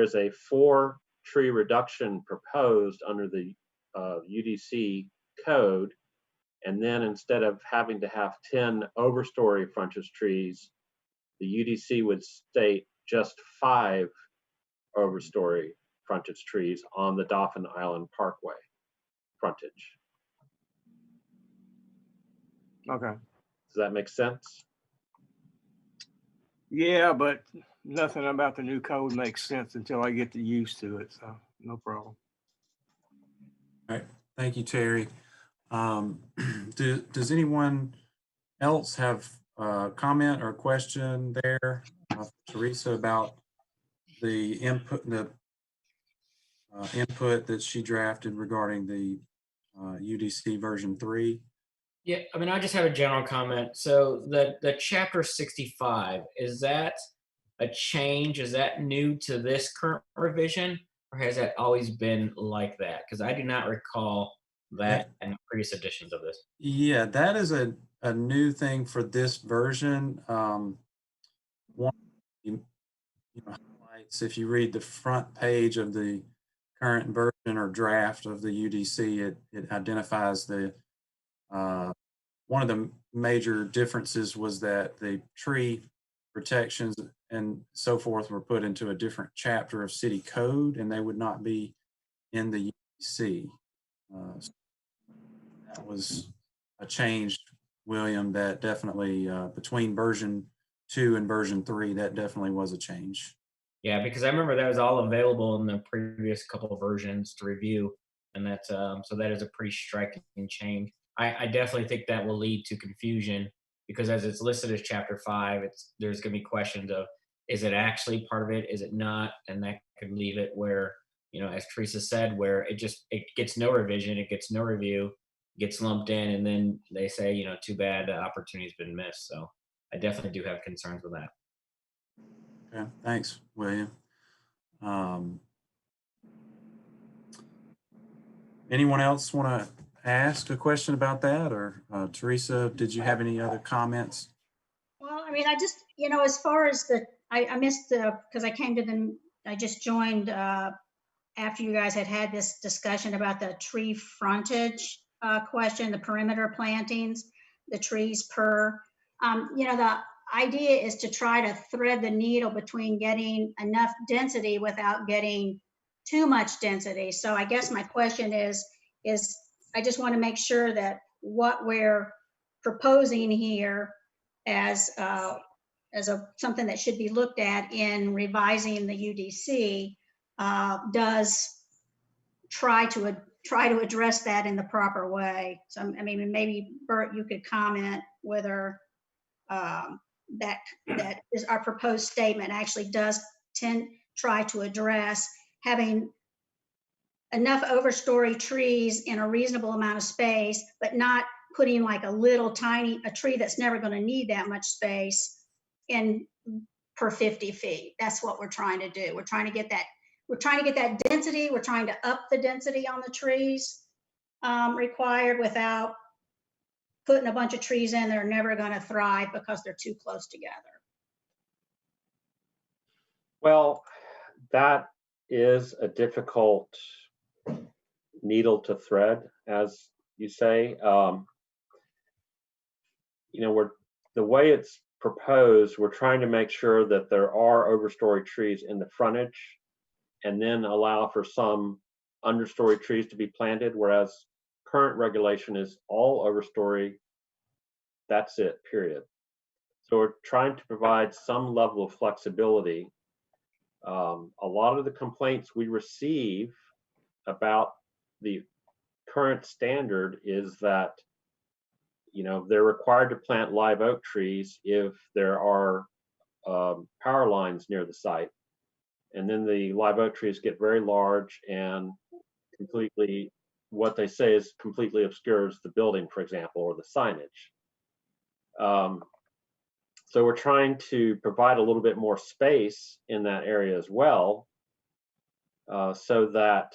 there's a 4-tree reduction proposed under the UDC code. And then instead of having to have 10 overstory frontage trees, the UDC would state just 5 overstory frontage trees on the Dauphin Island Parkway frontage. Okay. Does that make sense? Yeah, but nothing about the new code makes sense until I get used to it, so no problem. All right, thank you, Terry. Does anyone else have a comment or question there, Teresa, about the input that she drafted regarding the UDC version 3? Yeah, I mean, I just have a general comment. So the chapter 65, is that a change? Is that new to this current revision, or has that always been like that? Because I do not recall that in previous editions of this. Yeah, that is a new thing for this version. One, highlights, if you read the front page of the current version or draft of the UDC, it identifies the one of the major differences was that the tree protections and so forth were put into a different chapter of city code, and they would not be in the UDC. So that was a change, William, that definitely between version 2 and version 3, that definitely was a change. Yeah, because I remember that was all available in the previous couple of versions to review, and that's so that is a pretty striking change. I definitely think that will lead to confusion because as it's listed as chapter 5, there's going to be questions of, is it actually part of it? Is it not? And that could leave it where, as Teresa said, where it gets no revision, it gets no review, gets lumped in, and then they say, too bad, the opportunity's been missed. So I definitely do have concerns with that. Okay, thanks, William. Anyone else want to ask a question about that, or Teresa, did you have any other comments? Well, I mean, I just, as far as I missed because I just joined after you guys had this discussion about the tree frontage question, the perimeter plantings, the trees per, the idea is to try to thread the needle between getting enough density without getting too much density. So I guess my question is I just want to make sure that what we're proposing here as something that should be looked at in revising the UDC does try to address that in the proper way. So I mean, maybe Bert, you could comment whether that is our proposed statement actually does try to address having enough overstory trees in a reasonable amount of space, but not putting like a tree that's never going to need that much space in per 50 feet. That's what we're trying to do. We're trying to get that density. We're trying to up the density on the trees required without putting a bunch of trees in that are never going to thrive because they're too close together. Well, that is a difficult needle to thread, as you say. The way it's proposed, we're trying to make sure that there are overstory trees in the frontage and then allow for some understory trees to be planted, whereas current regulation is all overstory. That's it, period. So we're trying to provide some level of flexibility. A lot of the complaints we receive about the current standard is that they're required to plant live oak trees if there are power lines near the site, and then the live oak trees get very large and what they say is completely obscures the building, for example, or the signage. So we're trying to provide a little bit more space in that area as well, so that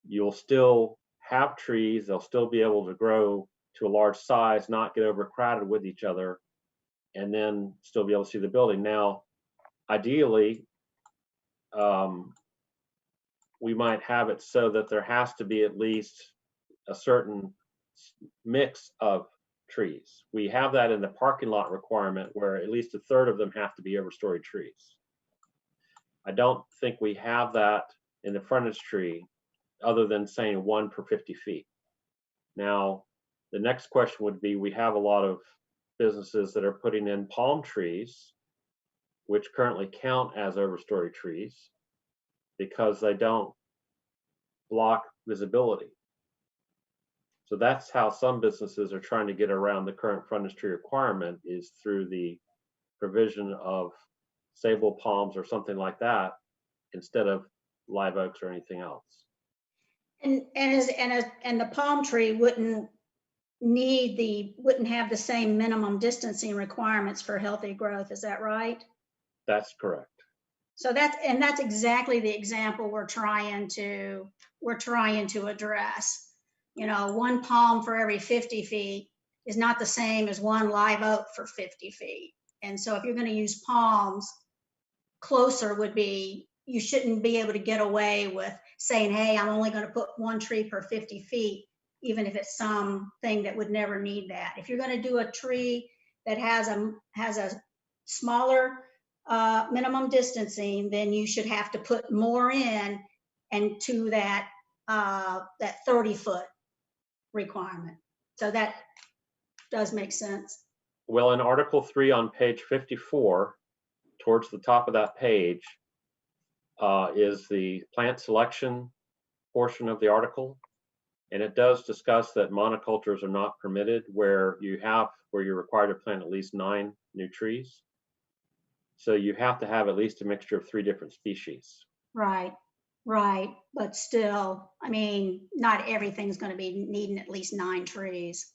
you'll still have trees, they'll still be able to grow to a large size, not get overcrowded with each other, and then still be able to see the building. Now, ideally, we might have it so that there has to be at least a certain mix of trees. We have that in the parking lot requirement where at least a third of them have to be overstory trees. I don't think we have that in the frontage tree other than saying 1 per 50 feet. Now, the next question would be, we have a lot of businesses that are putting in palm trees, which currently count as overstory trees because they don't block visibility. So that's how some businesses are trying to get around the current frontage tree requirement, is through the provision of sable palms or something like that instead of live oaks or anything else. And the palm tree wouldn't have the same minimum distancing requirements for healthy growth. Is that right? That's correct. So that's exactly the example we're trying to address. You know, 1 palm for every 50 feet is not the same as 1 live oak for 50 feet. And so if you're going to use palms, closer would be, you shouldn't be able to get away with saying, hey, I'm only going to put 1 tree per 50 feet, even if it's something that would never need that. If you're going to do a tree that has a smaller minimum distancing, then you should have to put more in and to that 30-foot requirement. So that does make sense. Well, in Article 3 on page 54, towards the top of that page, is the plant selection portion of the article. And it does discuss that monocultures are not permitted where you're required to plant at least 9 new trees. So you have to have at least a mixture of 3 different species. Right. But still, I mean, not everything's going to be needing at least 9 trees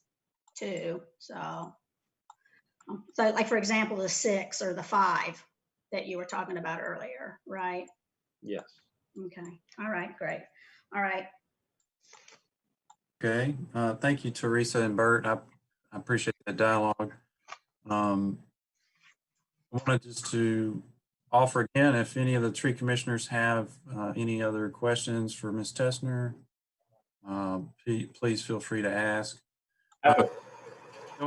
too. So like, for example, the 6 or the 5 that you were talking about earlier, right? Yes. Okay. All right. Great. All right. Okay, thank you, Teresa and Bert. I appreciate that dialogue. I wanted just to offer again, if any of the tree commissioners have any other questions for Ms. Tessner, please feel free to ask. Go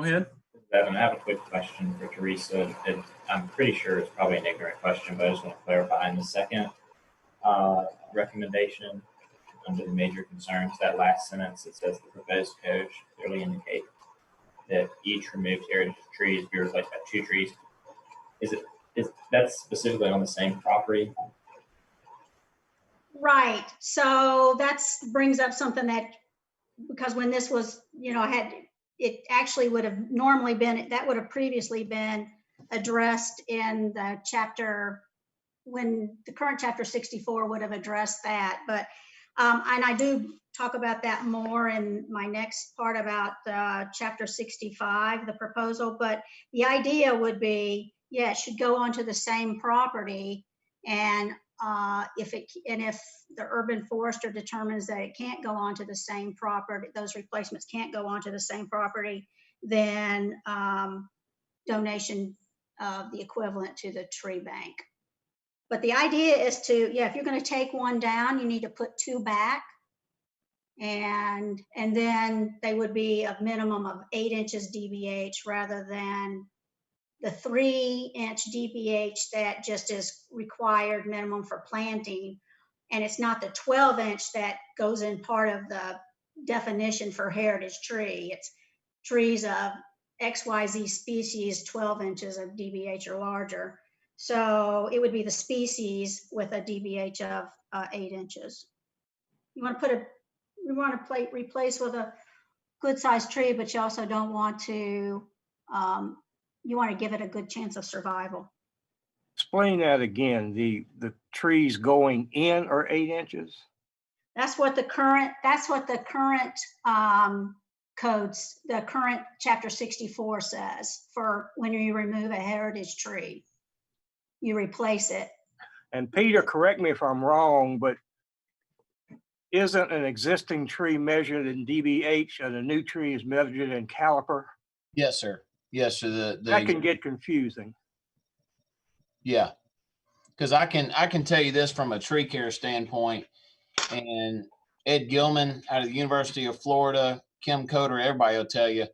ahead. Devin, I have a quick question for Teresa. I'm pretty sure it's probably an ignorant question, but I just want to clarify. In the second recommendation under the major concerns, that last sentence, it says the proposed code should clearly indicate that each removed heritage tree is be replaced by 2 trees. Is that specifically on the same property? Right. So that brings up something that, because when this was, it actually would have normally been, that would have previously been addressed in the chapter, when the current chapter 64 would have addressed that. But, and I do talk about that more in my next part about chapter 65, the proposal. But the idea would be, yeah, it should go onto the same property. And if the urban forester determines that it can't go onto the same property, those replacements can't go onto the same property, then donation of the equivalent to the tree bank. But the idea is to, if you're going to take 1 down, you need to put 2 back. And then they would be a minimum of 8 inches DBH rather than the 3-inch DBH that just is required minimum for planting. And it's not the 12-inch that goes in part of the definition for heritage tree. It's trees of XYZ species, 12 inches of DBH or larger. So it would be the species with a DBH of 8 inches. You want to replace with a good sized tree, but you also don't want to, you want to give it a good chance of survival. Explain that again. The trees going in are 8 inches? That's what the current codes, the current chapter 64 says for when you remove a heritage tree, you replace it. And Peter, correct me if I'm wrong, but isn't an existing tree measured in DBH and a new tree is measured in caliper? Yes, sir. Yes, sir. That can get confusing. Yeah, because I can tell you this from a tree care standpoint. And Ed Gilman out of the University of Florida, Kim Coder, everybody will tell you,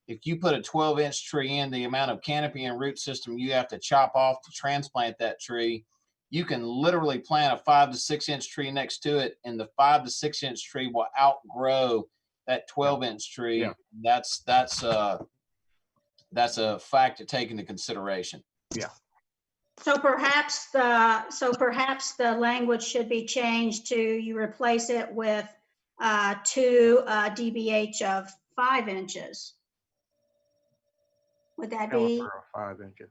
if you put a 12-inch tree in, the amount of canopy and root system you have to chop off to transplant that tree, you can literally plant a 5 to 6 inch tree next to it, and the 5 to 6 inch tree will outgrow that 12-inch tree. Yeah. That's a fact to take into consideration. So perhaps the language should be changed to, you replace it with 2 DBH of 5 inches. Would that be? Caliper of 5 inches.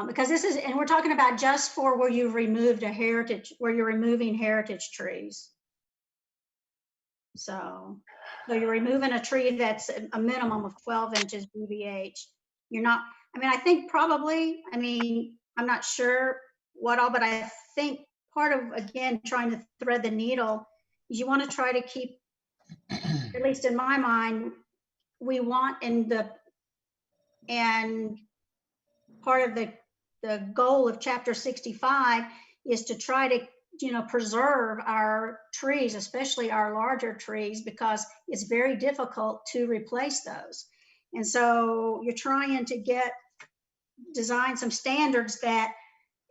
Because this is, and we're talking about just for where you've removed a heritage, where you're removing heritage trees. So you're removing a tree that's a minimum of 12 inches DBH. You're not, I mean, I think probably, I mean, I'm not sure what all, but I think part of, again, trying to thread the needle is you want to try to keep, at least in my mind, we want and part of the goal of Chapter 65 is to try to, preserve our trees, especially our larger trees, because it's very difficult to replace those. And so you're trying to design some standards that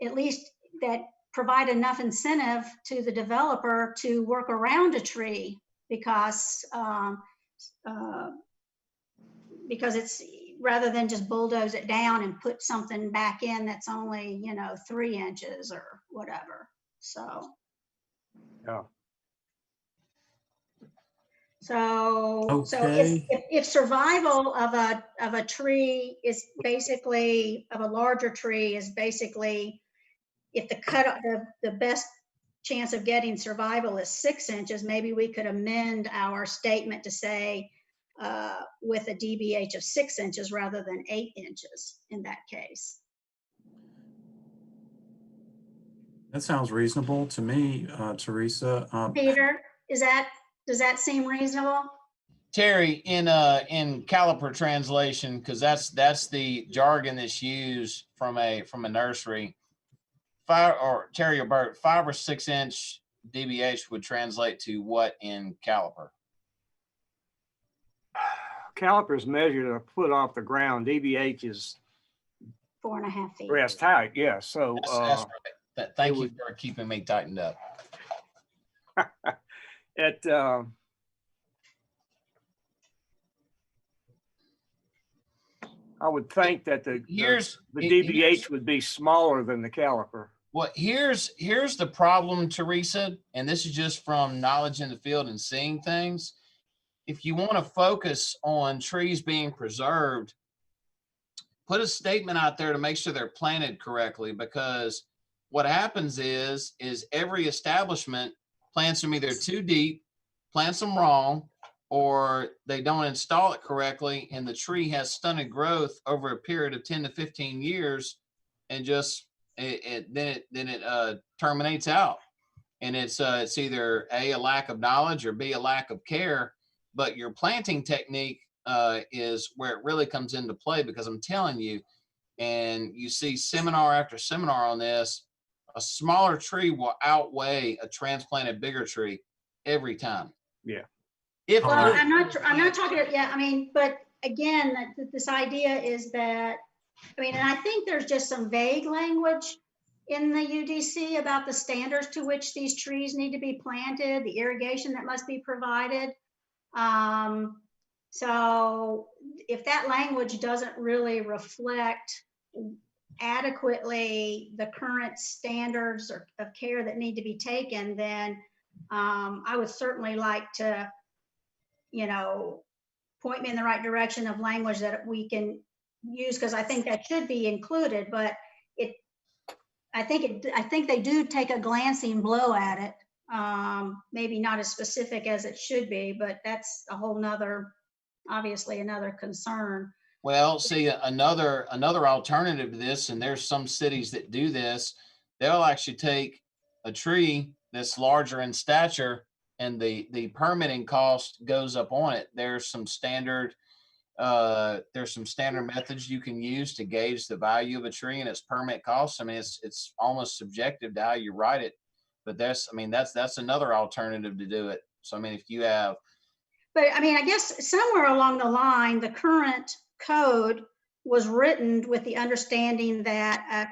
at least that provide enough incentive to the developer to work around a tree, because it's, rather than just bulldoze it down and put something back in that's only, 3 inches or whatever. So. Yeah. So Okay. if survival of a tree is basically, of a larger tree is basically, if the best chance of getting survival is 6 inches, maybe we could amend our statement to say with a DBH of 6 inches rather than 8 inches in that case. That sounds reasonable to me, Teresa. Peter, does that seem reasonable? Terry, in caliper translation, because that's the jargon that's used from a nursery. Terry or Bert, 5 or 6 inch DBH would translate to what in caliper? Caliper is measured a foot off the ground. DBH is 4.5 feet. breast height. Yeah. So That's right. Thank you for keeping me tightened up. I would think that the DBH would be smaller than the caliper. Well, here's the problem, Teresa, and this is just from knowledge in the field and seeing things. If you want to focus on trees being preserved, put a statement out there to make sure they're planted correctly, because what happens is every establishment plants them either too deep, plants them wrong, or they don't install it correctly, and the tree has stunted growth over a period of 10 to 15 years, and just then it terminates out. And it's either a lack of knowledge or B, a lack of care. But your planting technique is where it really comes into play, because I'm telling you, and you see seminar after seminar on this, a smaller tree will outweigh a transplanted bigger tree every time. Yeah. Well, I'm not talking. Yeah, I mean, but again, this idea is that, I mean, and I think there's just some vague language in the UDC about the standards to which these trees need to be planted, the irrigation that must be provided. So if that language doesn't really reflect adequately the current standards of care that need to be taken, then I would certainly like to, point me in the right direction of language that we can use, because I think that should be included. But I think they do take a glancing blow at it. Maybe not as specific as it should be, but that's a whole nother, obviously another concern. Well, see, another alternative to this, and there's some cities that do this, they'll actually take a tree that's larger in stature, and the permitting cost goes up on it. There's some standard methods you can use to gauge the value of a tree and its permit costs. I mean, it's almost subjective to how you write it. But that's, I mean, that's another alternative to do it. So I mean, if you have, But I mean, I guess somewhere along the line, the current code was written with the understanding that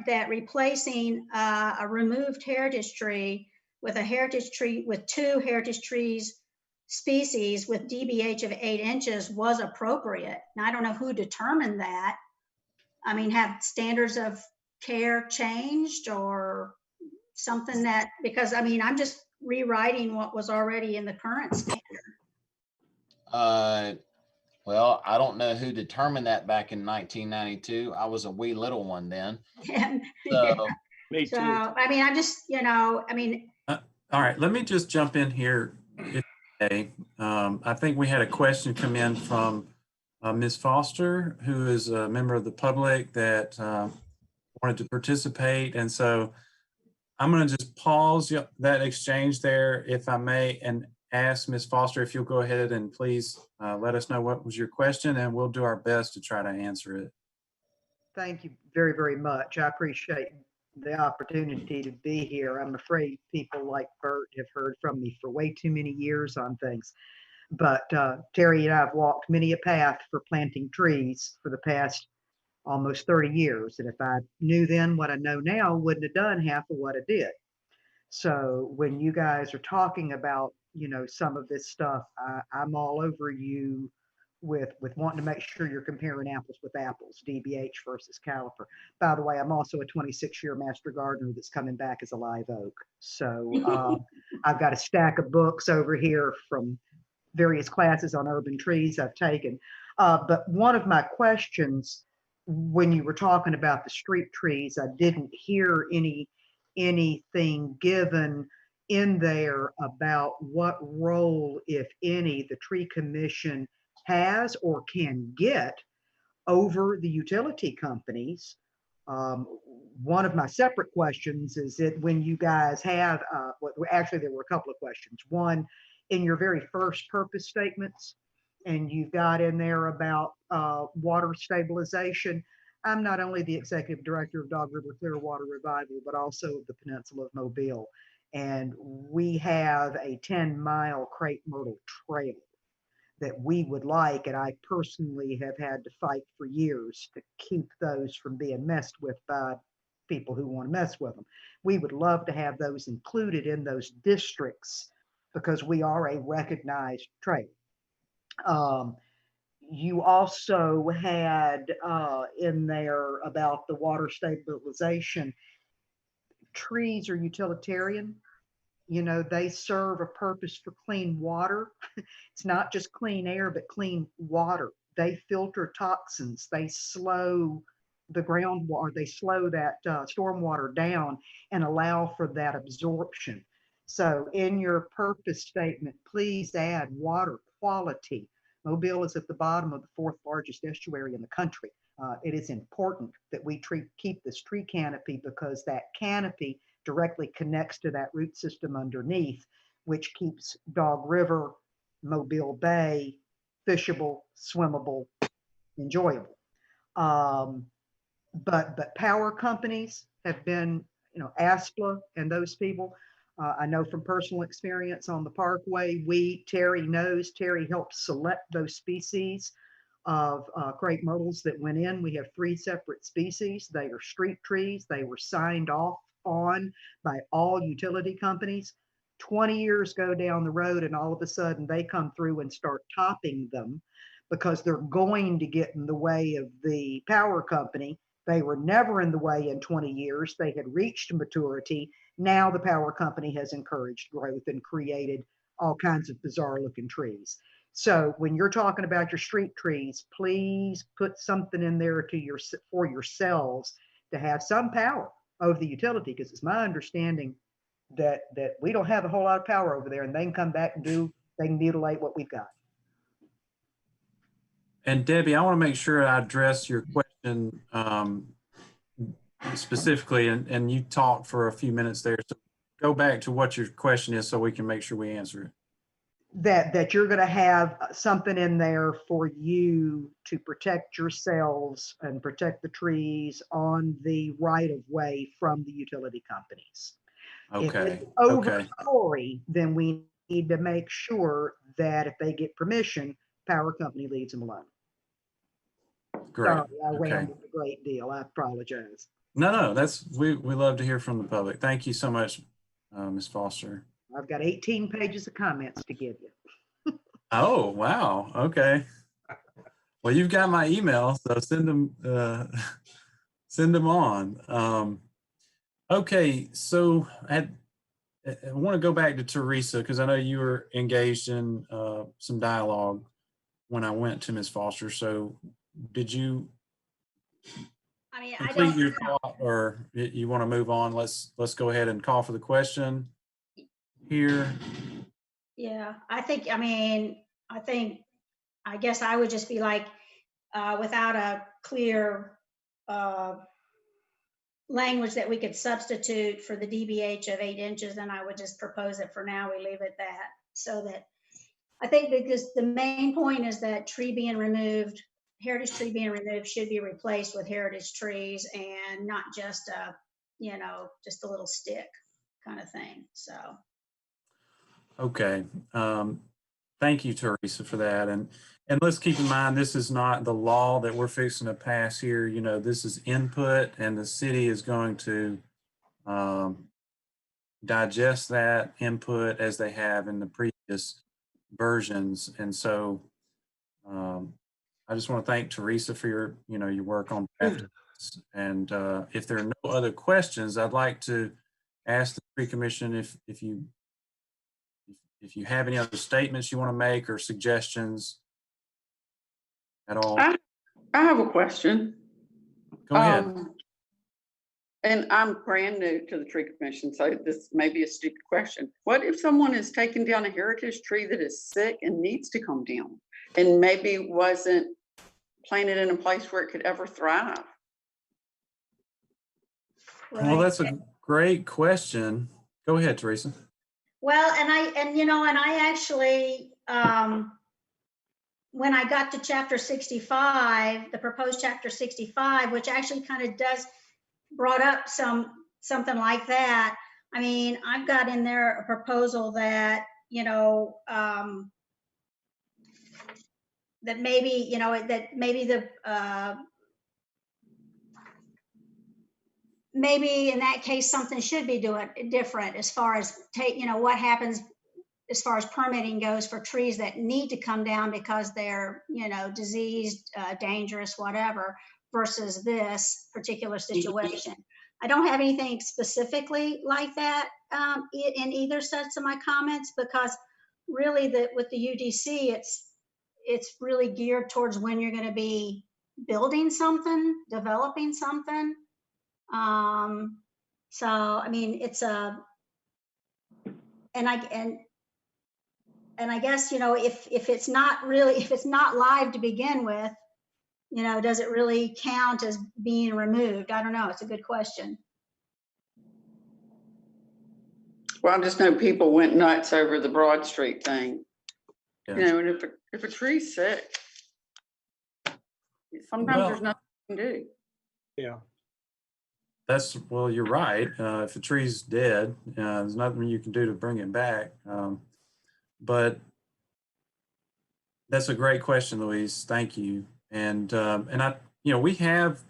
that replacing a removed heritage tree with a heritage tree with 2 heritage trees species with DBH of 8 inches was appropriate. Now, I don't know who determined that. I mean, have standards of care changed or something that, because I mean, I'm just rewriting what was already in the current standard. well, I don't know who determined that back in 1992. I was a wee little one then. So, Me So, too. I mean, I'm just, I mean, All right, let me just jump in here. Okay. I think we had a question come in from Ms. Foster, who is a member of the public that wanted to participate. And so I'm going to just pause that exchange there, if I may, and ask Ms. Foster if you'll go ahead and please let us know what was your question, and we'll do our best to try to answer it. Thank you very, very much. I appreciate the opportunity to be here. I'm afraid people like Bert have heard from me for way too many years on things. But Terry and I have walked many a path for planting trees for the past almost 30 years. And if I knew then what I know now, wouldn't have done half of what I did. So when you guys are talking about, some of this stuff, I'm all over you with wanting to make sure you're comparing apples with apples, DBH versus caliper. By the way, I'm also a 26-year master gardener that's coming back as a live oak. So I've got a stack of books over here from various classes on urban trees I've taken. But one of my questions, when you were talking about the street trees, I didn't hear anything given in there about what role, if any, the tree commission has or can get over the utility companies. One of my separate questions is that when you guys have, actually there were a couple of questions. One, in your very first purpose statements, and you've got in there about water stabilization. I'm not only the executive director of Dog River Clearwater Revival, but also of the Peninsula of Mobile. And we have a 10-mile crepe myrtle trail that we would like, and I personally have had to fight for years to keep those from being messed with by people who want to mess with them. We would love to have those included in those districts because we are a recognized trail. You also had in there about the water stabilization. Trees are utilitarian. They serve a purpose for clean water. It's not just clean air, but clean water. They filter toxins. They slow the groundwater. They slow that stormwater down and allow for that absorption. So in your purpose statement, please add water quality. Mobile is at the bottom of the 4th largest estuary in the country. It is important that we keep this tree canopy because that canopy directly connects to that root system underneath, which keeps Dog River, Mobile Bay fishable, swimmable, enjoyable. But power companies have been, ASPLA and those people. I know from personal experience on the Parkway, Terry helped select those species of crepe myrtles that went in. We have 3 separate species. They are street trees. They were signed off on by all utility companies. 20 years go down the road and all of a sudden they come through and start topping them because they're going to get in the way of the power company. They were never in the way in 20 years. They had reached maturity. Now the power company has encouraged growth and created all kinds of bizarre looking trees. So when you're talking about your street trees, please put something in there for yourselves to have some power over the utility, because it's my understanding that we don't have a whole lot of power over there, and they can come back and they can mutilate what we've got. And Debbie, I want to make sure I address your question specifically, and you talked for a few minutes there. So go back to what your question is so we can make sure we answer it. That you're going to have something in there for you to protect yourselves and protect the trees on the right of way from the utility companies. If Okay, it's okay, overstory, then we need to make sure that if they get permission, power company leaves them alone. great. Sorry, I Okay. rambled a great deal. I apologize. No, we love to hear from the public. Thank you so much, Ms. Foster. I've got 18 pages of comments to give you. Oh, wow. Okay. Well, you've got my email, so send them on. Okay, so I want to go back to Teresa because I know you were engaged in some dialogue when I went to Ms. Foster. So did you I mean, I complete don't your know. thought, or you want to move on? Let's go ahead and call for the question here. Yeah, I think, I guess I would just be like, without a clear language that we could substitute for the DBH of 8 inches, then I would just propose it for now. We leave it that. So that, I think, because the main point is that tree being removed, heritage tree being removed should be replaced with heritage trees and not just just a little stick kind of thing. So. Okay. Thank you, Teresa, for that. And let's keep in mind, this is not the law that we're fixing to pass here. You know, this is input, and the city is going to digest that input as they have in the previous versions. And so I just want to thank Teresa for your work on drafting this. And if there are no other questions, I'd like to ask the tree commission if you have any other statements you want to make or suggestions at all. I have a question. Go ahead. And I'm brand new to the tree commission, so this may be a stupid question. What if someone is taking down a heritage tree that is sick and needs to come down and maybe wasn't planted in a place where it could ever thrive? Well, that's a great question. Go ahead, Teresa. Well, and I actually, when I got to chapter 65, the proposed chapter 65, which actually kind of brought up something like that. I mean, I've got in there a proposal that, that maybe, maybe in that case, something should be different as far as what happens as far as permitting goes for trees that need to come down because they're, diseased, dangerous, whatever, versus this particular situation. I don't have anything specifically like that in either sets of my comments, because really with the UDC, it's really geared towards when you're going to be building something, developing something. So, I mean, it's and I guess, if it's not live to begin with, does it really count as being removed? I don't know. It's a good question. Well, I just know people went nuts over the Broad Street thing. Yeah. And if a tree's sick, sometimes there's nothing you can do. Yeah. Well, you're right. If the tree's dead, there's nothing you can do to bring it back. But that's a great question, Louise. Thank you. And we have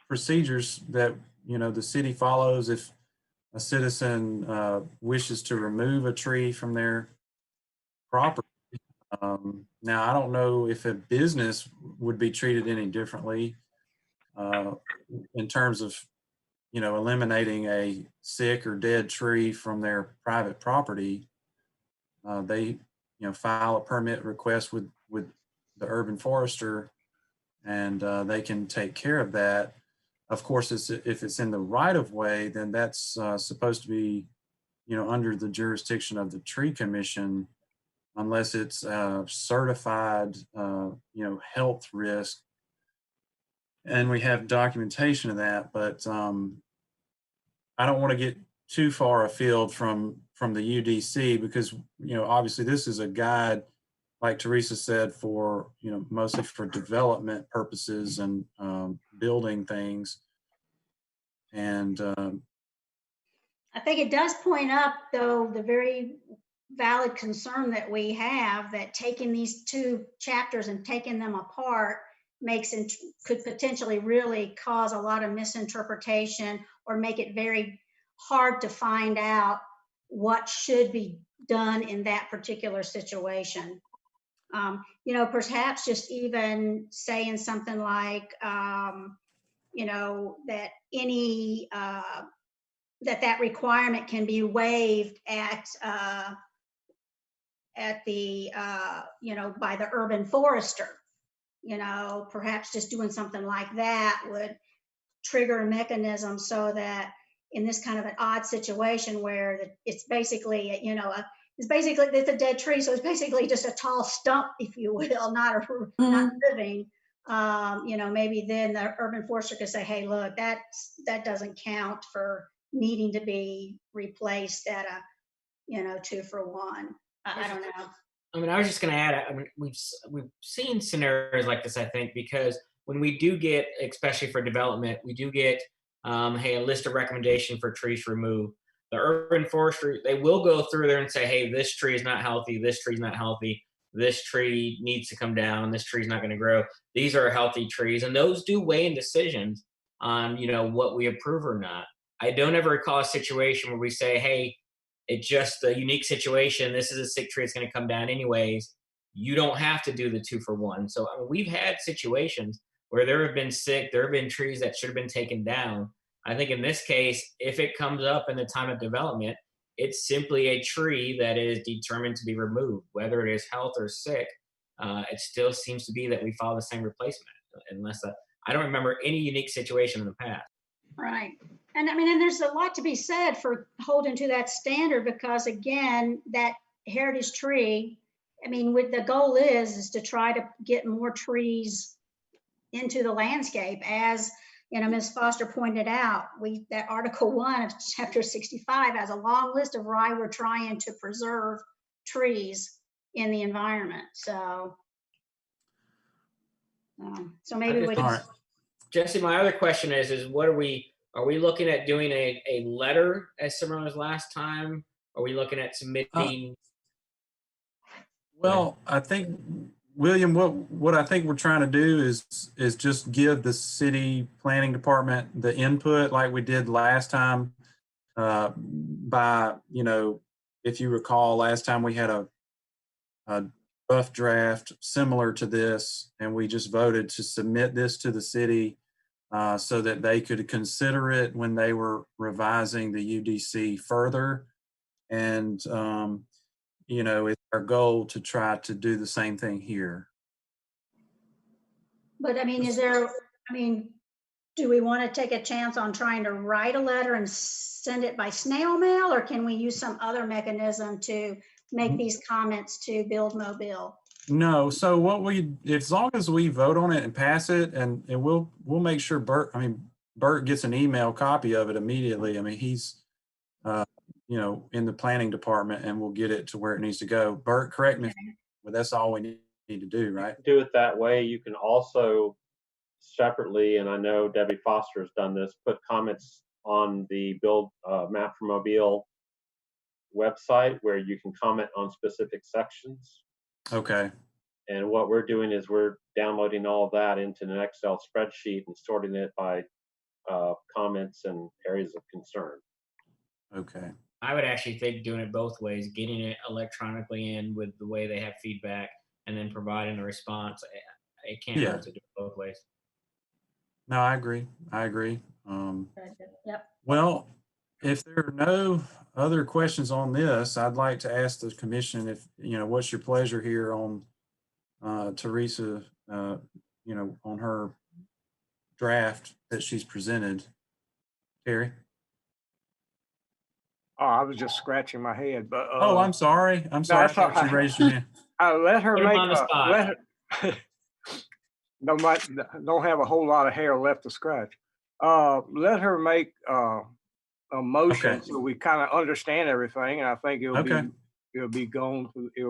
procedures that, the city follows if a citizen wishes to remove a tree from their property. Now, I don't know if a business would be treated any differently in terms of, eliminating a sick or dead tree from their private property. They, file a permit request with the urban forester, and they can take care of that. Of course, if it's in the right of way, then that's supposed to be, under the jurisdiction of the tree commission, unless it's certified, health risk. And we have documentation of that, but I don't want to get too far afield from the UDC because, obviously this is a guide, like Teresa said, for, mostly for development purposes and building things. And I I think it does point up, though, the very valid concern that we have that taking these two chapters and taking them apart could potentially really cause a lot of misinterpretation or make it very hard to find out what should be done in that particular situation. Perhaps just even saying something like, that any that requirement can be waived at the by the urban forester. Perhaps just doing something like that would trigger a mechanism so that in this kind of an odd situation where it's basically it's a dead tree, so it's basically just a tall stump, if you will, not living. Maybe then the urban forester could say, "Hey, look, that doesn't count for needing to be replaced at a 2-for-1." I don't know. I mean, I was just going to add. I mean, we've seen scenarios like this. I think because when we do get, especially for development, we do get, hey, a list of recommendation for trees to remove. The urban forestry, they will go through there and say, hey, this tree is not healthy. This tree is not healthy. This tree needs to come down. This tree is not going to grow. These are healthy trees, and those do weigh in decisions on what we approve or not. I don't ever recall a situation where we say, hey, it's just a unique situation. This is a sick tree. It's going to come down anyways. You don't have to do the 2-for-1. So I mean, we've had situations where there have been trees that should have been taken down. I think in this case, if it comes up in the time of development, it's simply a tree that is determined to be removed, whether it is health or sick. It still seems to be that we follow the same replacement, unless I don't remember any unique situation in the past. Right. And I mean, and there's a lot to be said for holding to that standard because, again, that heritage tree, I mean, the goal is to try to get more trees into the landscape. As Ms. Foster pointed out, that Article 1 of Chapter 65 has a long list of why we're trying to preserve trees in the environment. So maybe we All right. Jesse, my other question is what are we looking at doing a letter as similar as last time? Are we looking at submitting? Well, I think, William, what I think we're trying to do is just give the city planning department the input like we did last time. By, if you recall, last time we had a rough draft similar to this, and we just voted to submit this to the city so that they could consider it when they were revising the UDC further. And, it's our goal to try to do the same thing here. But I mean, do we want to take a chance on trying to write a letter and send it by snail mail, or can we use some other mechanism to make these comments to Build Mobile? No, so as long as we vote on it and pass it, and we'll make sure Bert gets an email copy of it immediately. I mean, he's in the planning department, and we'll get it to where it needs to go. Bert, correct me, but that's all we need to do, right? Do it that way. You can also separately, and I know Debbie Foster has done this, put comments on the Build Map for Mobile website where you can comment on specific sections. Okay. And what we're doing is we're downloading all of that into an Excel spreadsheet and sorting it by comments and areas of concern. Okay. I would actually think doing it both ways, getting it electronically in with the way they have feedback and then providing a response. It can't hurt to do it both ways. No, I agree. Yep. Well, if there are no other questions on this, I'd like to ask the commission what's your pleasure here on Teresa, on her draft that she's presented. Terry? Oh, I was just scratching my head, but I'm sorry. I that's thought all you right. raised your hand. Let her Put 'em make on the spot. don't have a whole lot of hair left to scratch. Let her make a motion Okay. so we kind of understand everything, and I think it'll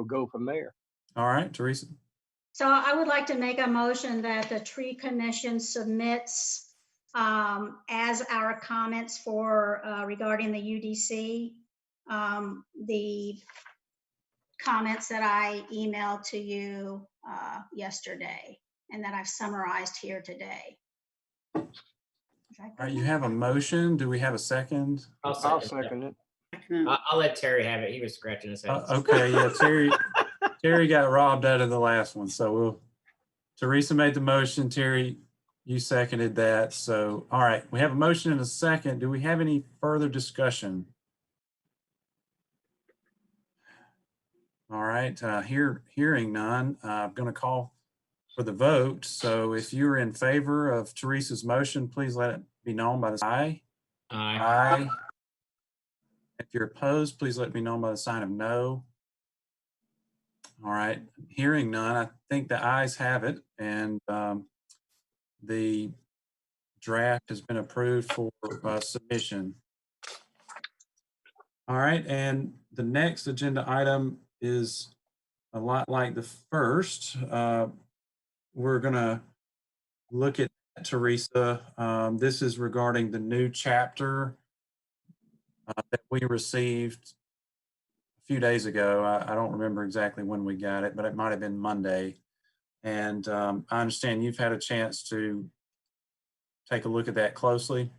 go from there. All right, Teresa. So I would like to make a motion that the Tree Commission submits as our comments for regarding the UDC. The comments that I emailed to you yesterday and that I've summarized here today. All right, you have a motion. Do we have a second? I'll I'll second. second it. I'll let Terry have it. He was scratching his head. Okay, yeah, Terry got robbed out of the last one. So Teresa made the motion. Terry, you seconded that. So, all right, we have a motion and a second. Do we have any further discussion? All right, hearing none, I'm going to call for the vote. So if you're in favor of Teresa's motion, please let it be known by the aye. Aye. Aye. If you're opposed, please let it be known by the sign of no. All right, hearing none, I think the ayes have it, and the draft has been approved for submission. All right, and the next agenda item is a lot like the first. We're gonna look at Teresa. This is regarding the new chapter that we received a few days ago. I don't remember exactly when we got it, but it might have been Monday. And I understand you've had a chance to take a look at that closely.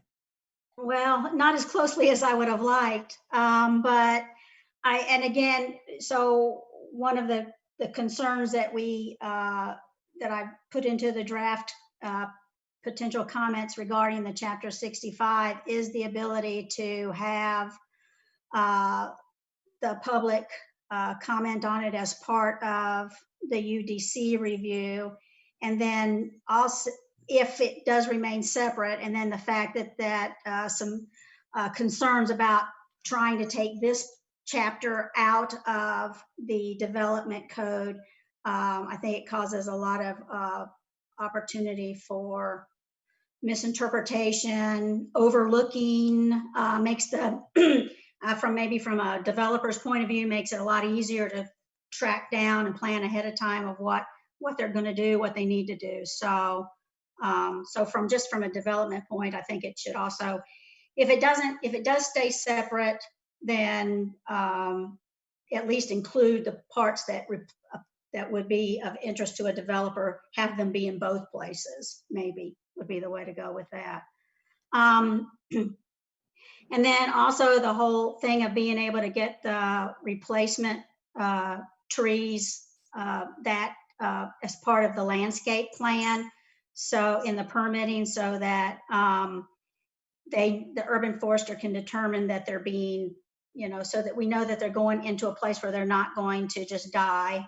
Well, not as closely as I would have liked, but and again, so one of the concerns that that I put into the draft potential comments regarding the Chapter 65 is the ability to have the public comment on it as part of the UDC review, and then also if it does remain separate, and then the fact that some concerns about trying to take this chapter out of the development code, I think it causes a lot of opportunity for misinterpretation, overlooking, makes the from a developer's point of view, makes it a lot easier to track down and plan ahead of time of what they're going to do, what they need to do. So so from a development point, I think it should also, if it does stay separate, then at least include the parts that would be of interest to a developer, have them be in both places, maybe would be the way to go with that. And then also the whole thing of being able to get the replacement trees that as part of the landscape plan. So in the permitting, so that the urban forester can determine that they're being, so that we know that they're going into a place where they're not going to just die.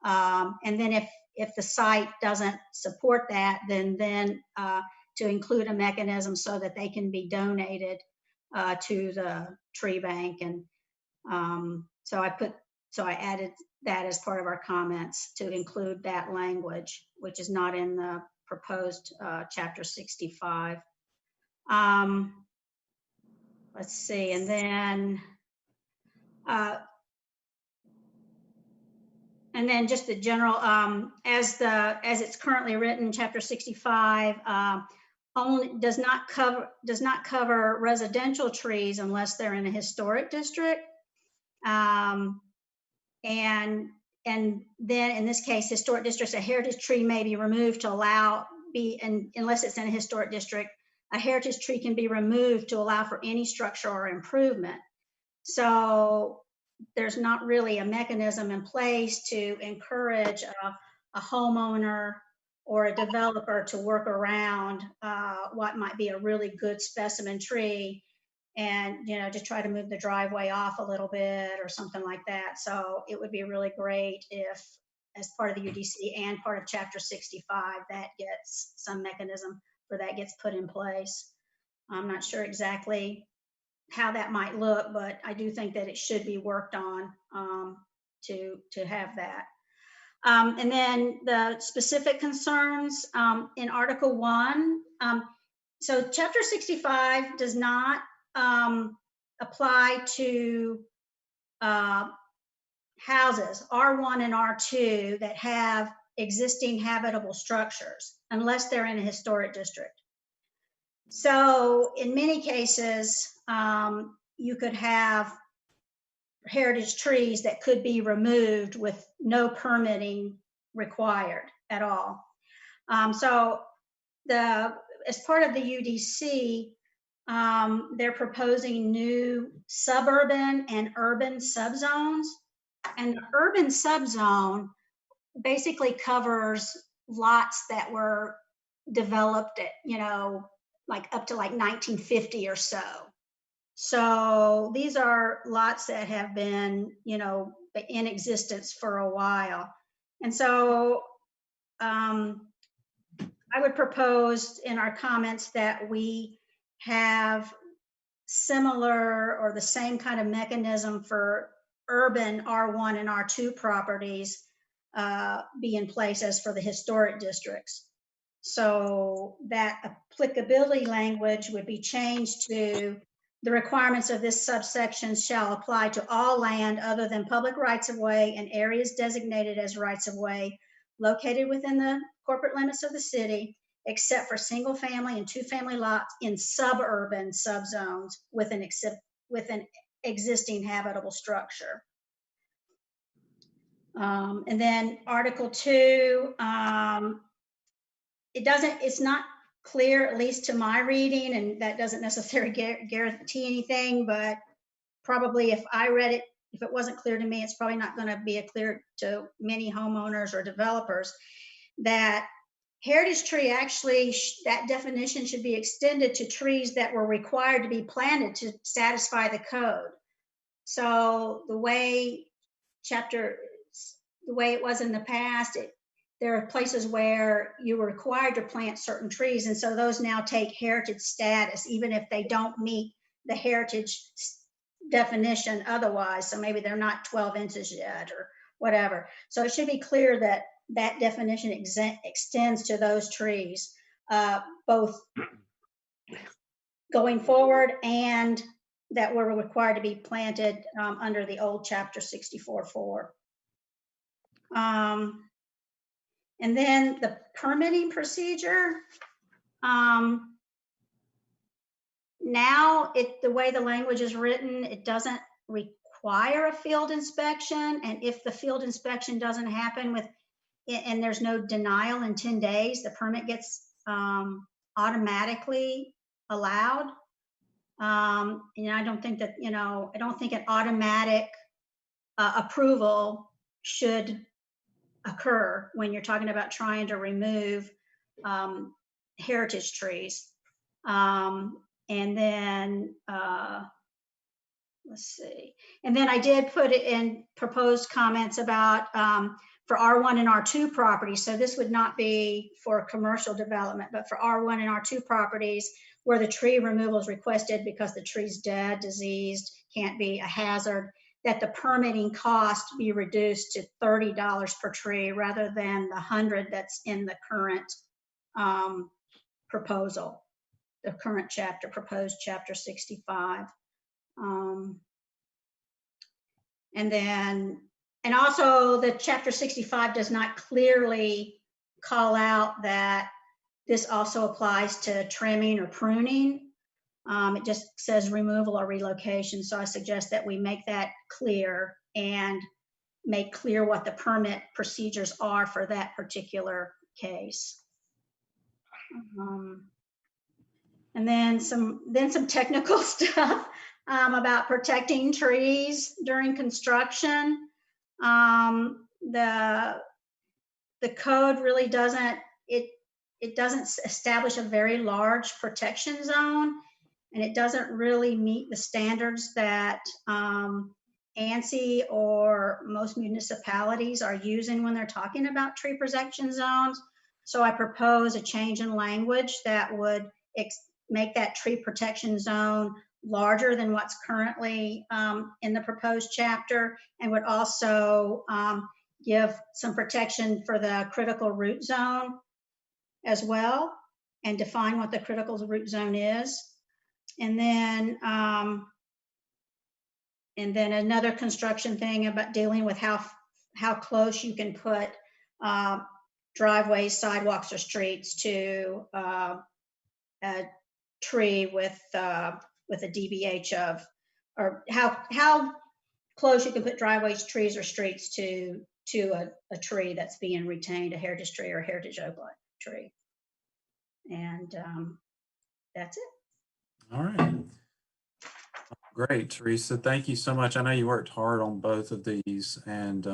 And then if the site doesn't support that, then to include a mechanism so that they can be donated to the tree bank. And so I added that as part of our comments to include that language, which is not in the proposed Chapter 65. Let's see, and then just the general, as it's currently written, Chapter 65 only does not cover residential trees unless they're in a historic district. And then in this case, historic districts, a heritage tree may be removed to unless it's in a historic district, a heritage tree can be removed to allow for any structure or improvement. So there's not really a mechanism in place to encourage a homeowner or a developer to work around what might be a really good specimen tree, and to try to move the driveway off a little bit or something like that. So it would be really great if, as part of the UDC and part of Chapter 65, that gets some mechanism for that gets put in place. I'm not sure exactly how that might look, but I do think that it should be worked on to have that. And then the specific concerns in Article 1. So Chapter 65 does not apply to houses, R1 and R2, that have existing habitable structures unless they're in a historic district. So in many cases, you could have heritage trees that could be removed with no permitting required at all. So as part of the UDC, they're proposing new suburban and urban subzones. And the urban subzone basically covers lots that were developed at, like up to like 1950 or so. So these are lots that have been, in existence for a while. And so I would propose in our comments that we have similar or the same kind of mechanism for urban R1 and R2 properties be in place as for the historic districts. So that applicability language would be changed to the requirements of this subsection shall apply to all land other than public rights of way and areas designated as rights of way located within the corporate limits of the city, except for single family and two family lots in suburban subzones with an existing habitable structure. And then Article 2, it's not clear, at least to my reading, and that doesn't necessarily guarantee anything, but probably if I read it, if it wasn't clear to me, it's probably not going to be clear to many homeowners or developers, that heritage tree actually, that definition should be extended to trees that were required to be planted to satisfy the code. So the way it was in the past, there are places where you were required to plant certain trees, and so those now take heritage status, even if they don't meet the heritage definition otherwise. So maybe they're not 12 inches yet or whatever. So it should be clear that that definition extends to those trees, both going forward and that were required to be planted under the old chapter 64.4. And then the permitting procedure. Now, the way the language is written, it doesn't require a field inspection. And if the field inspection doesn't happen and there's no denial in 10 days, the permit gets automatically allowed. And I don't think that, I don't think an automatic approval should occur when you're talking about trying to remove heritage trees. And then, let's see. And then I did put it in proposed comments about for R1 and R2 properties. So this would not be for commercial development, but for R1 and R2 properties where the tree removal is requested because the tree's dead, diseased, can't be a hazard, that the permitting cost be reduced to $30 per tree rather than the $100 that's in the current proposal, the current chapter, proposed chapter 65. And also the chapter 65 does not clearly call out that this also applies to trimming or pruning. It just says removal or relocation. So I suggest that we make that clear and make clear what the permit procedures are for that particular case. And then some technical stuff about protecting trees during construction. The code really doesn't, it doesn't establish a very large protection zone, and it doesn't really meet the standards that ANSI or most municipalities are using when they're talking about tree protection zones. So I propose a change in language that would make that tree protection zone larger than what's currently in the proposed chapter, and would also give some protection for the critical root zone as well, and define what the critical root zone is. And then another construction thing about dealing with how close you can put driveways, sidewalks, or streets to tree with a DBH of, or how close you can put driveways, trees, or streets to a tree that's being retained, a heritage tree or a heritage oak tree. And that's it. All right. Great, Teresa. Thank you so much. I know you worked hard on both of these, and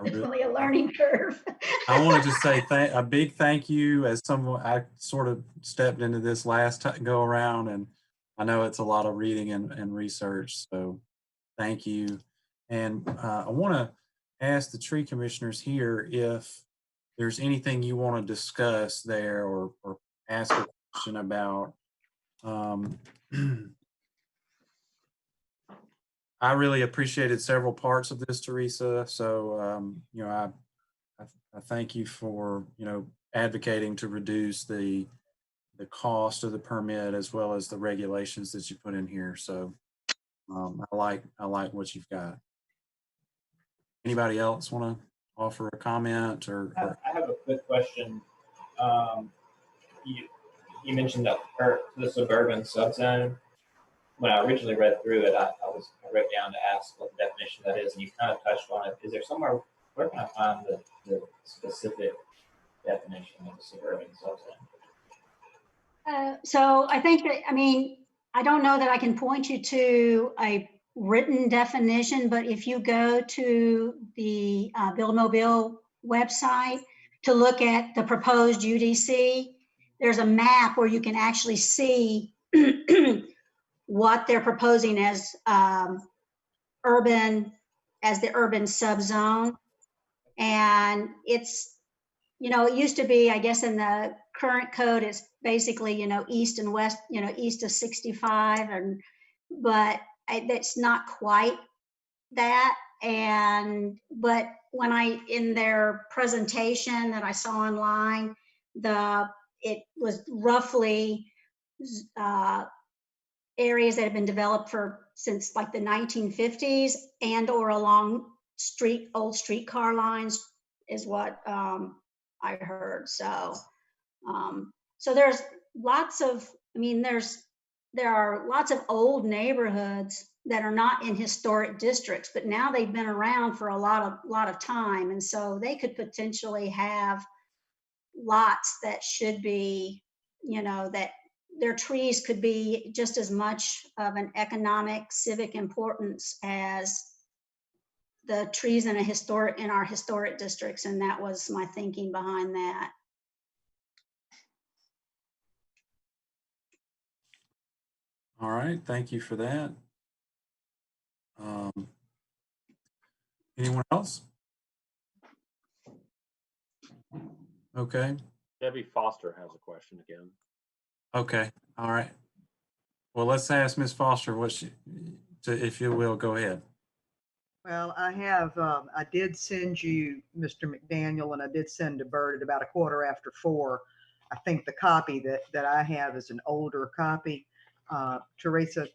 It's really a learning curve. I wanted to say a big thank you. As someone, I sort of stepped into this last go around, and I know it's a lot of reading and research. So thank you. And I want to ask the tree commissioners here if there's anything you want to discuss there or ask a question about. I really appreciated several parts of this, Teresa. So, you know, I thank you for, you know, advocating to reduce the cost of the permit as well as the regulations that you put in here. So, I like what you've got. Anybody else want to offer a comment or? I have a quick question. You mentioned that the suburban subzone. When I originally read through it, I wrote down to ask what the definition of that is, and you kind of touched on it. Is there somewhere, where can I find the specific definition of the suburban subzone? So I think that, I mean, I don't know that I can point you to a written definition, but if you go to the Buildmobile website to look at the proposed UDC, there's a map where you can actually see what they're proposing as the urban subzone. And it's, you know, it used to be, I guess in the current code, it's basically, you know, east and west, you know, east of 65, but that's not quite that. But when in their presentation that I saw online, it was roughly areas that have been developed since like the 1950s and or along old streetcar lines is what I heard. So so there's lots of, I mean, there are lots of old neighborhoods that are not in historic districts, but now they've been around for a lot of time, and so they could potentially have lots that should be, you know, that their trees could be just as much of an economic, civic importance as the trees in our historic districts, and that was my thinking behind that. All right, thank you for that. Anyone else? Okay. Debbie Foster has a question again. Okay. All right. Well, let's ask Ms. Foster if you will, go ahead. Well, I did send you, Mr. McDaniel, and I did send to Bert at about 4:15. I think the copy that I have is an older copy. Teresa,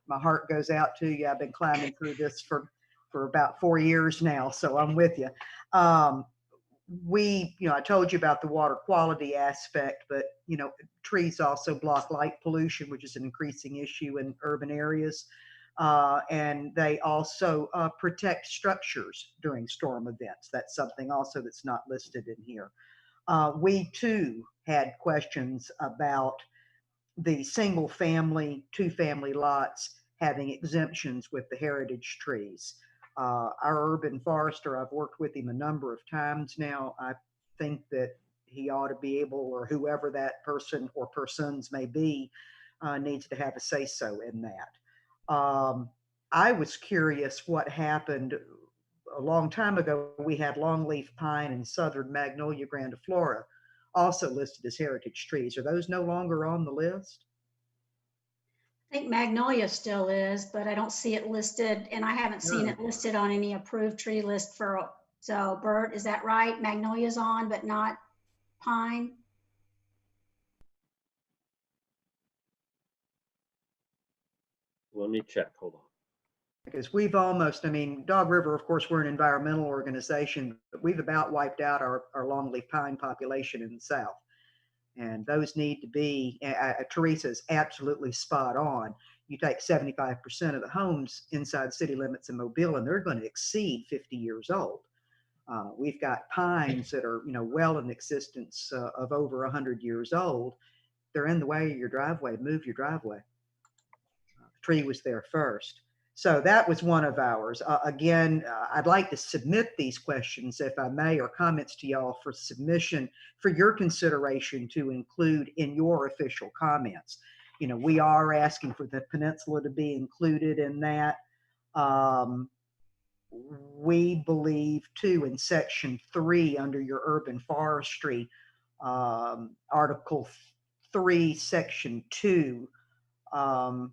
my heart goes out to you. I've been climbing through this for about 4 years now, so I'm with you. I told you about the water quality aspect, but, you know, trees also block light pollution, which is an increasing issue in urban areas. And they also protect structures during storm events. That's something also that's not listed in here. We too had questions about the single family, 2-family lots having exemptions with the heritage trees. Our urban forester, I've worked with him a number of times now. I think that he ought to be able, or whoever that person or persons may be, needs to have a say-so in that. I was curious what happened a long time ago. We had longleaf pine and southern magnolia grandiflora also listed as heritage trees. Are those no longer on the list? I think magnolia still is, but I don't see it listed, and I haven't seen it listed on any approved tree list so Bert, is that right? Magnolia's on, but not pine? Let me check, hold on. Because we've almost, I mean, Dog River, of course, we're an environmental organization, but we've about wiped out our longleaf pine population in the South. And those need to be, Teresa's absolutely spot on. You take 75% of the homes inside city limits in Mobile, and they're going to exceed 50 years old. We've got pines that are, well in existence of over 100 years old. They're in the way of your driveway. Move your driveway. The tree was there first. So that was one of ours. Again, I'd like to submit these questions, if I may, or comments to y'all for submission for your consideration to include in your official comments. We are asking for the peninsula to be included in that. We believe too in section 3 under your urban forestry, article 3, section 2, about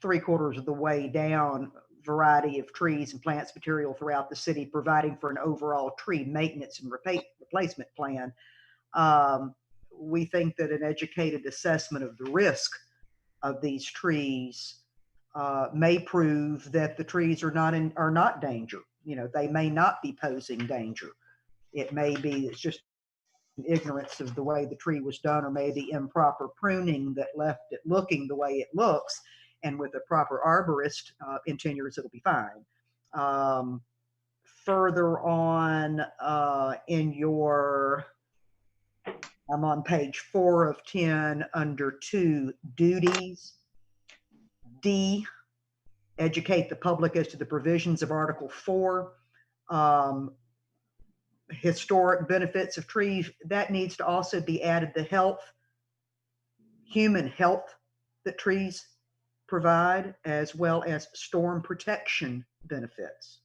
3/4 of the way down, variety of trees and plants material throughout the city, providing for an overall tree maintenance and replacement plan. We think that an educated assessment of the risk of these trees may prove that the trees are not danger. They may not be posing danger. It may be it's just ignorance of the way the tree was done, or maybe improper pruning that left it looking the way it looks. And with a proper arborist, in 10 years, it'll be fine. Further on I'm on page 4 of 10 under 2, duties. D, educate the public as to the provisions of Article 4. Historic benefits of trees, that needs to also be added. The human health that trees provide, as well as storm protection benefits.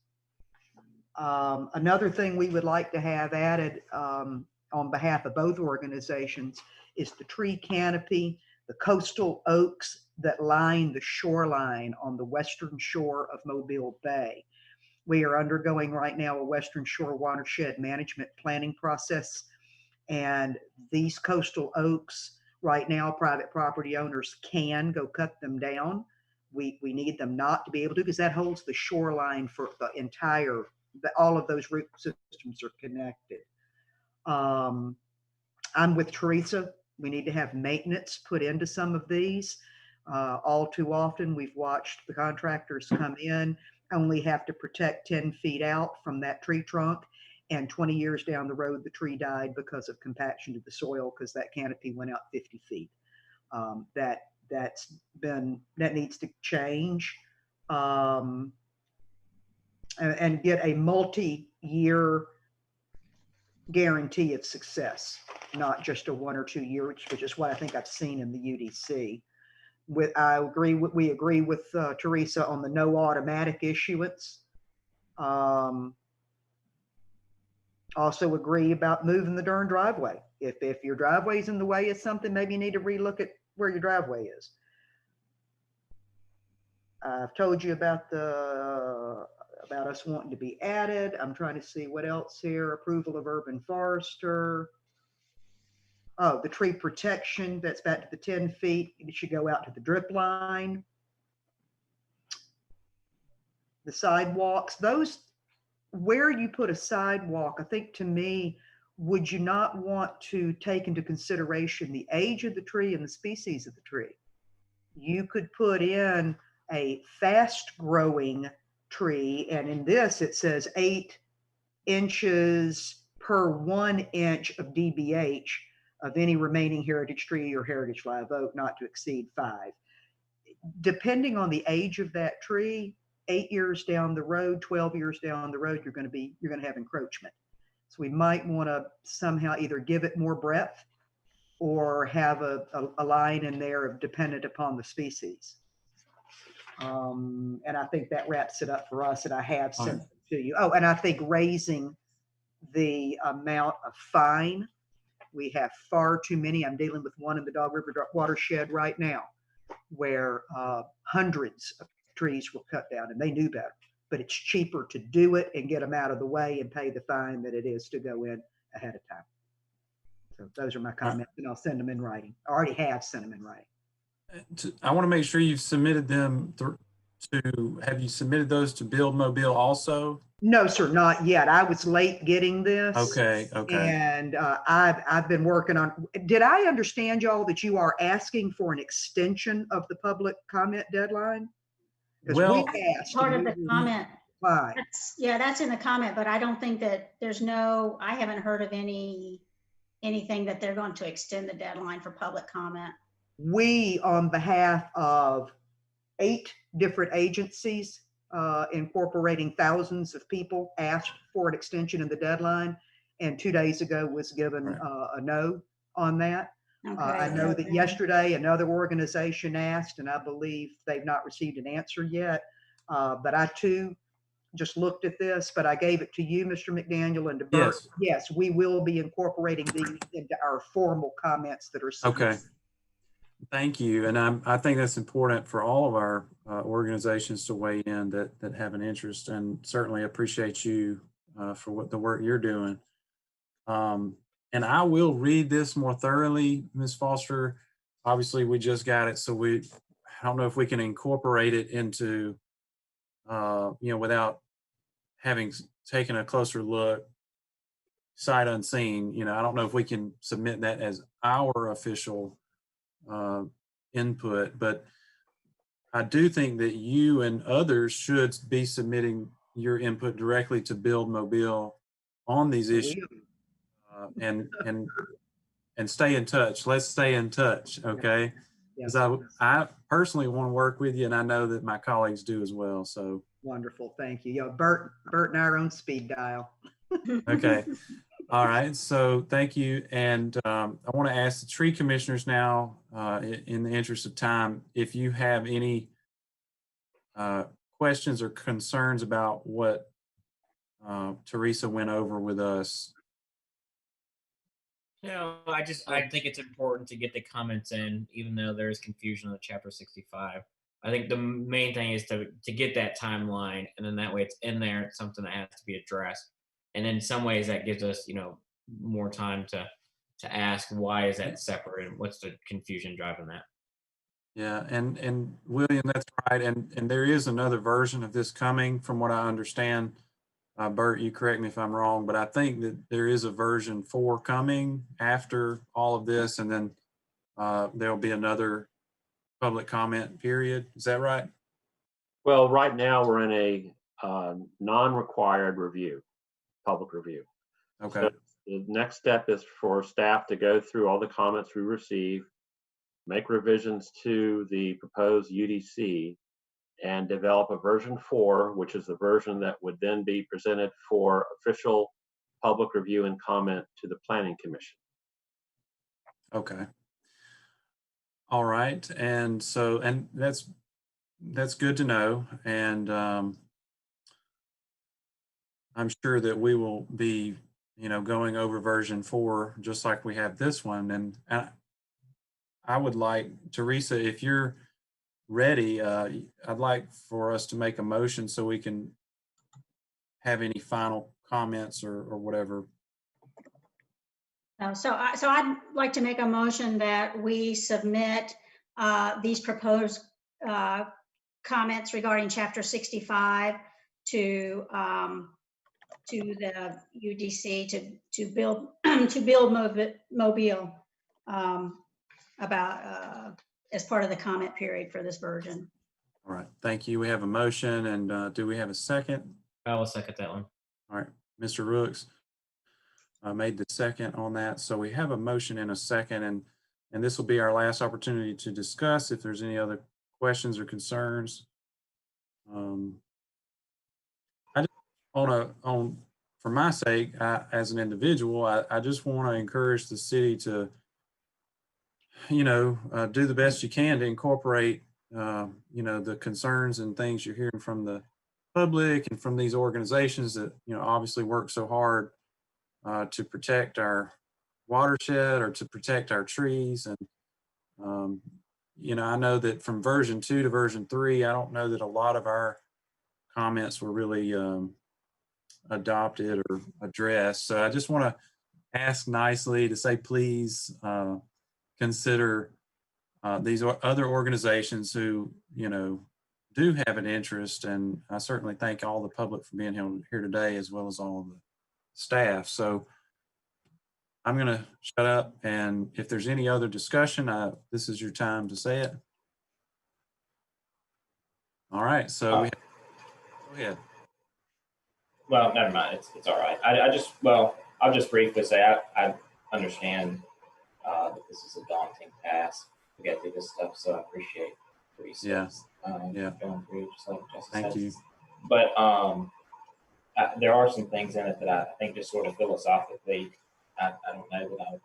Another thing we would like to have added on behalf of both organizations is the tree canopy, the coastal oaks that line the shoreline on the western shore of Mobile Bay. We are undergoing right now a Western Shore Watershed management planning process, and these coastal oaks, right now, private property owners can go cut them down. We need them not to be able to, because that holds the shoreline for the entire, all of those root systems are connected. I'm with Teresa. We need to have maintenance put into some of these. All too often, we've watched the contractors come in, only have to protect 10 feet out from that tree trunk, and 20 years down the road, the tree died because of compaction to the soil, because that canopy went out 50 feet. That needs to change, and get a multi-year guarantee of success, not just a 1 or 2 years, which is what I think I've seen in the UDC. We agree with Teresa on the no automatic issuance. Also agree about moving the darn driveway. If your driveway's in the way of something, maybe you need to relook at where your driveway is. I've told you about us wanting to be added. I'm trying to see what else here. Approval of urban forester. Oh, the tree protection, that's back to the 10 feet. It should go out to the drip line. The sidewalks, those, where you put a sidewalk, I think to me, would you not want to take into consideration the age of the tree and the species of the tree? You could put in a fast growing tree, and in this it says 8 inches per 1 inch of DBH of any remaining heritage tree or heritage live oak, not to exceed 5. Depending on the age of that tree, 8 years down the road, 12 years down the road, you're going to have encroachment. So we might want to somehow either give it more breadth or have a line in there of dependent upon the species. And I think that wraps it up for us, and I have sent it to you. Oh, and I think raising the amount of fine. We have far too many. I'm dealing with one in the Dog River Watershed right now, where hundreds of trees were cut down, and they knew better. But it's cheaper to do it and get them out of the way and pay the fine than it is to go in ahead of time. So those are my comments, and I'll send them in writing. I already have sent them in writing. I want to make sure you've submitted them have you submitted those to Build Mobile also? No, sir, not yet. I was late getting this. Okay, okay. And I've been working on, did I understand y'all that you are asking for an extension of the public comment deadline? Because Well, we asked. Part of and the we were comment. fine. That's in the comment, but I don't think that I haven't heard of anything that they're going to extend the deadline for public comment. We, on behalf of 8 different agencies, incorporating thousands of people, asked for an extension of the deadline. And 2 days ago was given Right. a no on that. I Okay. know that yesterday another organization asked, and I believe they've not received an answer yet. But I too just looked at this, but I gave it to you, Mr. McDaniel, and to Bert. Yes. Yes, we will be incorporating these into our formal comments that are submitted. Okay. Thank you. And I think that's important for all of our organizations to weigh in that have an interest, and certainly appreciate you for the work you're doing. And I will read this more thoroughly, Ms. Foster. Obviously, we just got it, so I don't know if we can incorporate it into, without having taken a closer look, sight unseen. I don't know if we can submit that as our official input, but I do think that you and others should be submitting your input directly to Build Mobile on these issues, and stay in touch. Let's stay in touch, okay? Yes. Because I personally want to work with you, and I know that my colleagues do as well. So Wonderful, thank you. Yeah, Bert and I are on speed dial. okay. All right, so thank you. And I want to ask the tree commissioners now, in the interest of time, if you have any questions or concerns about what Teresa went over with us. I think it's important to get the comments in, even though there is confusion on the chapter 65. I think the main thing is to get that timeline, and then that way it's in there. It's something that has to be addressed. And in some ways that gives us, more time to ask, why is that separate and what's the confusion driving that? Yeah, and William, that's right. And there is another version of this coming, from what I understand. Bert, you correct me if I'm wrong, but I think that there is a version 4 coming after all of this, and then there'll be another public comment period. Is that right? Well, right now we're in a non-required review, public review. Okay. So the next step is for staff to go through all the comments we receive, make revisions to the proposed UDC, and develop a version 4, which is the version that would then be presented for official public review and comment to the Planning Commission. Okay. All right. And so, and that's good to know. And I'm sure that we will be, going over version 4, just like we have this one. And I would like, Teresa, if you're ready, I'd like for us to make a motion so we can have any final comments or whatever. So I'd like to make a motion that we submit these proposed comments regarding Chapter 65 to the UDC to build Mobile about as part of the comment period for this version. All right. Thank you. We have a motion, and do we have a second? I will second that one. All right. Mr. Rooks made the second on that. So we have a motion and a second, and this will be our last opportunity to discuss if there's any other questions or concerns. I just for my sake, as an individual, I just want to encourage the city to, do the best you can to incorporate, the concerns and things you're hearing from the public and from these organizations that, obviously work so hard to protect our watershed or to protect our trees. And, I know that from version 2 to version 3, I don't know that a lot of our comments were really adopted or addressed. So I just want to ask nicely to say, please consider these other organizations who, do have an interest, and I certainly thank all the public for being here today, as well as all the staff. So I'm going to shut up, and if there's any other discussion, this is your time to say it. All right, so go ahead. Well, never mind. It's all right. I'll just briefly say I understand that this is a daunting task to get through this stuff, so I appreciate Teresa's going through, just like Justice Thank said. you. But there are some things in it that I think just sort of philosophically, I don't know that I'm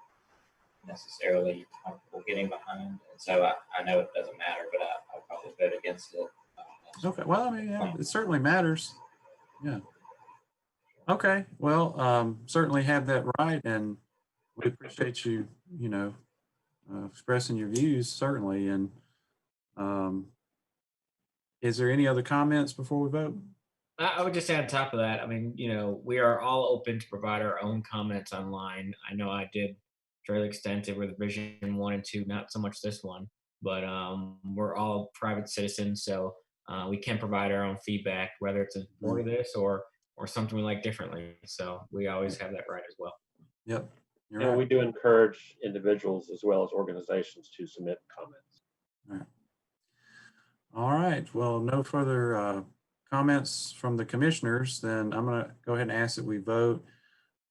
necessarily comfortable getting behind, and so I know it doesn't matter, but I'll probably vote against it. Okay, well, I mean, yeah, it certainly matters. Yeah. Okay, well, certainly have that right, and we appreciate you, expressing your views, certainly. And is there any other comments before we vote? I would just say on top of that, I mean, we are all open to provide our own comments online. I know I did fairly extensive with Vision 1 and 2, not so much this one, but we're all private citizens, so we can provide our own feedback, whether it's for this or something we like differently. So we always have that right as well. Yep. You're And right. we do encourage individuals as well as organizations to submit comments. All right. Well, no further comments from the commissioners, then I'm going to go ahead and ask that we vote.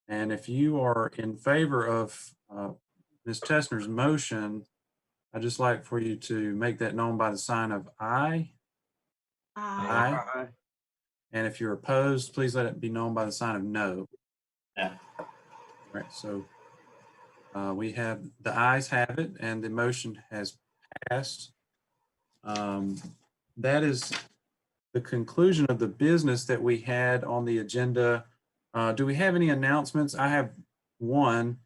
And if you are in favor of Ms. Tessner's motion, I'd just like for you to make that known by the sign of aye. Aye. And if you're opposed, please let it be known by the sign of no. Yeah. All right. So we have the ayes have it, and the motion has passed. That is the conclusion of the business that we had on the agenda. Do we have any announcements? I have one.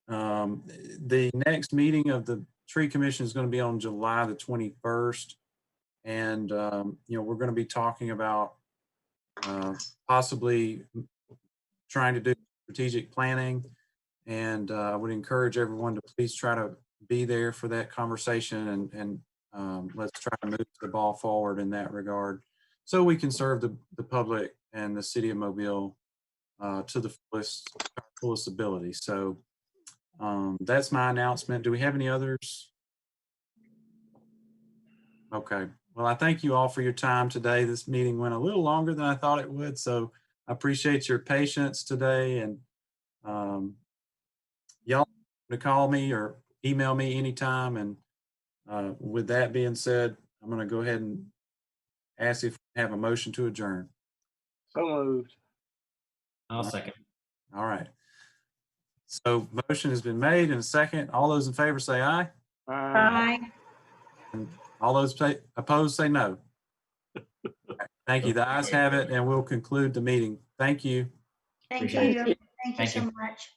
The next meeting of the Tree Commission is going to be on July the 21st. And, we're going to be talking about possibly trying to do strategic planning. And I would encourage everyone to please try to be there for that conversation, and let's try to move the ball forward in that regard so we can serve the public and the city of Mobile to the fullest ability. So that's my announcement. Do we have any others? Okay. Well, I thank you all for your time today. This meeting went a little longer than I thought it would, so I appreciate your patience today. And y'all to call me or email me anytime. And with that being said, I'm going to go ahead and ask if we have a motion to adjourn. So moved. I'll second. All right. So motion has been made and a second. All those in favor say aye. Aye. And all those opposed say no. Thank you. The ayes have it, and we'll conclude the meeting. Thank you. Thank Appreciate you. Thank you Thank so you. much.